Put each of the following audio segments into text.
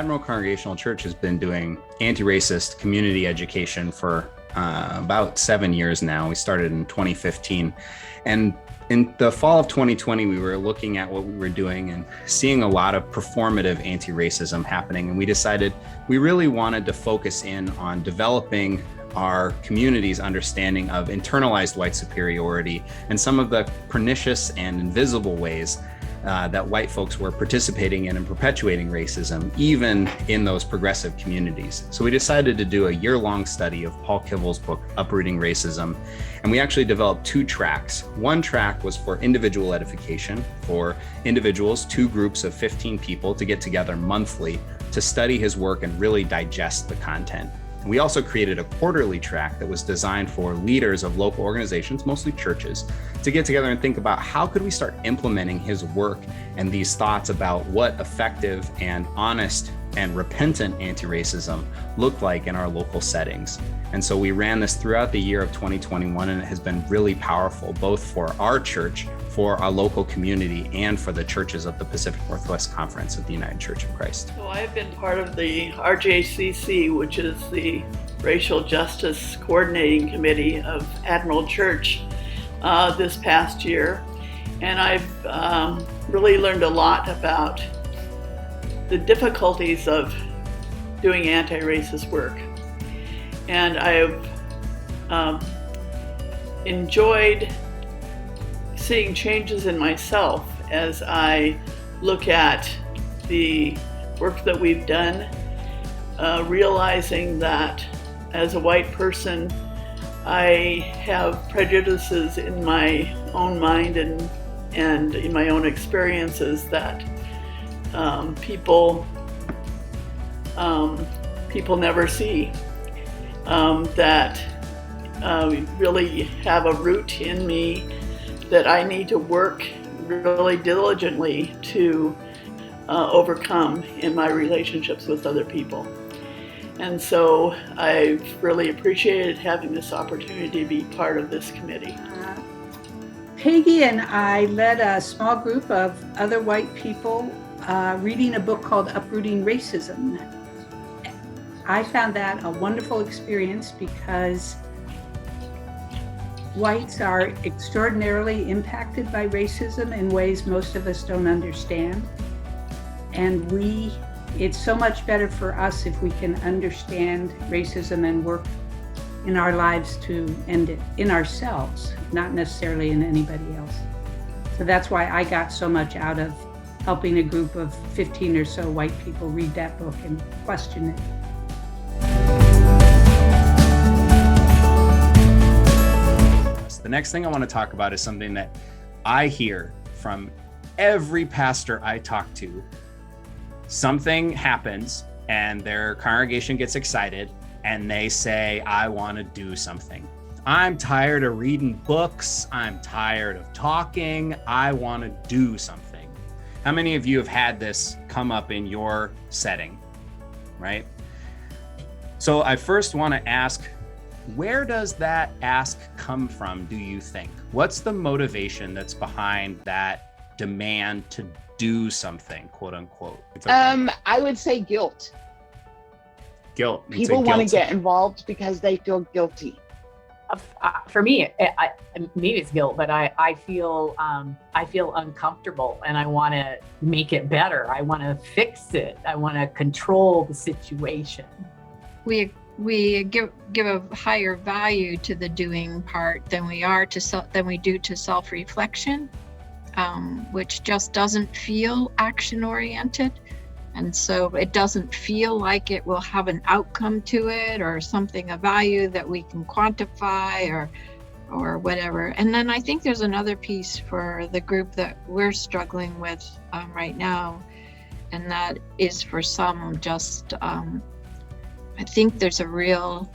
Admiral Congregational Church has been doing anti-racist community education for about 7 years now. We started in 2015. And in the fall of 2020, we were looking at what we were doing and seeing a lot of performative anti-racism happening. And we decided we really wanted to focus in on developing our community's understanding of internalized white superiority and some of the pernicious and invisible ways that white folks were participating in and perpetuating racism, even in those progressive communities. So we decided to do a year-long study of Paul Kivel's book, Uprooting Racism. And we actually developed 2 tracks. One track was for individual edification, for individuals, 2 groups of 15 people to get together monthly to study his work and really digest the content. We also created a quarterly track that was designed for leaders of local organizations, mostly churches, to get together and think about how could we start implementing his work and these thoughts about what effective and honest and repentant anti-racism looked like in our local settings. And so we ran this throughout the year of 2021, and it has been really powerful, both for our church, for our local community, and for the churches of the Pacific Northwest Conference of the United Church of Christ. So I've been part of the RJCC, which is the Racial Justice Coordinating Committee of Admiral Church this past year. And I've really learned a lot about the difficulties of doing anti-racist work. And I've enjoyed seeing changes in myself as I look at the work that we've done, realizing that as a white person, I have prejudices in my own mind and in my own experiences that people never see, that really have a root in me that I need to work really diligently to overcome in my relationships with other people. And so I've really appreciated having this opportunity to be part of this committee. Peggy and I led a small group of other white people reading a book called Uprooting Racism. I found that a wonderful experience because whites are extraordinarily impacted by racism in ways most of us don't understand. And it's so much better for us if we can understand racism and work in our lives to end it in ourselves, not necessarily in anybody else. So that's why I got so much out of helping a group of 15 or so white people read that book and question it. The next thing I want to talk about is something that I hear from every pastor I talk to. Something happens and their congregation gets excited and they say, I want to do something. I'm tired of reading books. I'm tired of talking. I want to do something. How many of you have had this come up in your setting, right? So I first want to ask, where does that ask come from, do you think? What's the motivation that's behind that demand to do something, quote unquote? Okay. I would say guilt. Guilt. People want to get involved because they feel guilty. For me, maybe it's guilt, but I feel uncomfortable and I want to make it better. I want to fix it. I want to control the situation. We give a higher value to the doing part than we do to self-reflection, which just doesn't feel action-oriented. And so it doesn't feel like it will have an outcome to it or something of value that we can quantify or whatever. And then I think there's another piece for the group that we're struggling with right now, and that is for some just, I think there's a real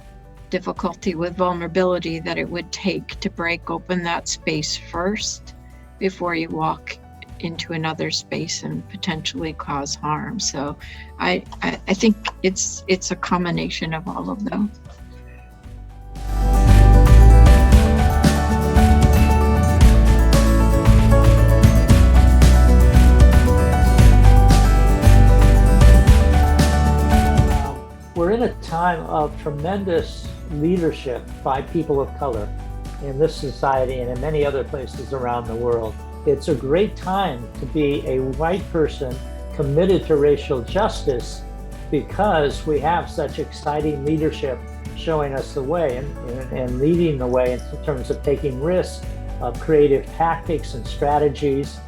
difficulty with vulnerability that it would take to break open that space first before you walk into another space and potentially cause harm. So I think it's a combination of all of them. time of tremendous leadership by people of color in this society and in many other places around the world. It's a great time to be a white person committed to racial justice because we have such exciting leadership showing us the way and leading the way in terms of taking risks, of creative tactics and strategies,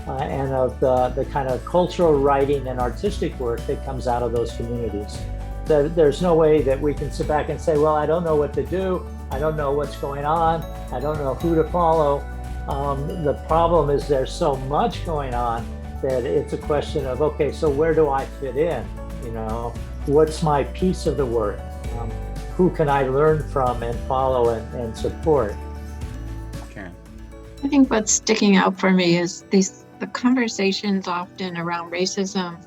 and of the kind of cultural writing and artistic work that comes out of those communities. There's no way that we can sit back and say, well, I don't know what to do. I don't know what's going on. I don't know who to follow. The problem is there's so much going on that it's a question of, okay, so where do I fit in? You know, what's my piece of the work? Who can I learn from and follow and support? Karen. I think what's sticking out for me is the conversations often around racism,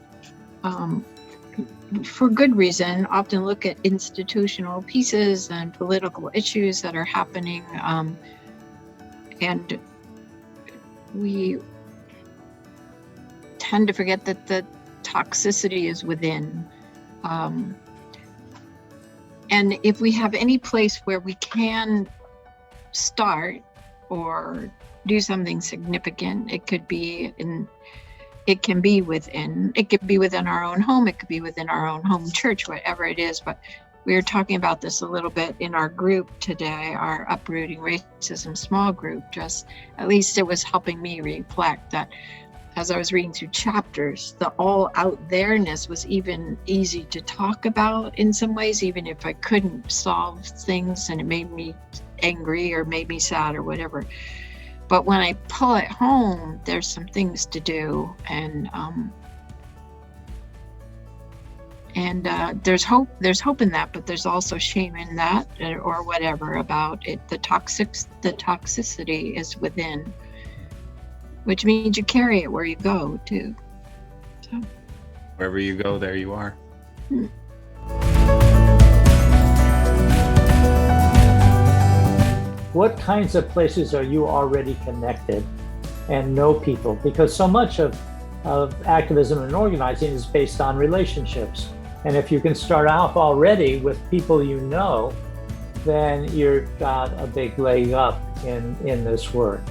for good reason, often look at institutional pieces and political issues that are happening, and we tend to forget that the toxicity is within. And if we have any place where we can start or do something significant, it can be within our own home, it could be within our own home church, whatever it is. But we were talking about this a little bit in our group today, our Uprooting Racism small group. Just at least it was helping me reflect that as I was reading through chapters, the all out there-ness was even easy to talk about in some ways, even if I couldn't solve things and it made me angry or made me sad or whatever. But when I pull it home, there's some things to do, and there's hope. There's hope in that, but there's also shame in that, or whatever about it. The toxicity is within, which means you carry it where you go too. So Wherever you go, there you are. What kinds of places are you already connected and know people? Because so much of activism and organizing is based on relationships. And if you can start off already with people you know, then you've got a big leg up in this work.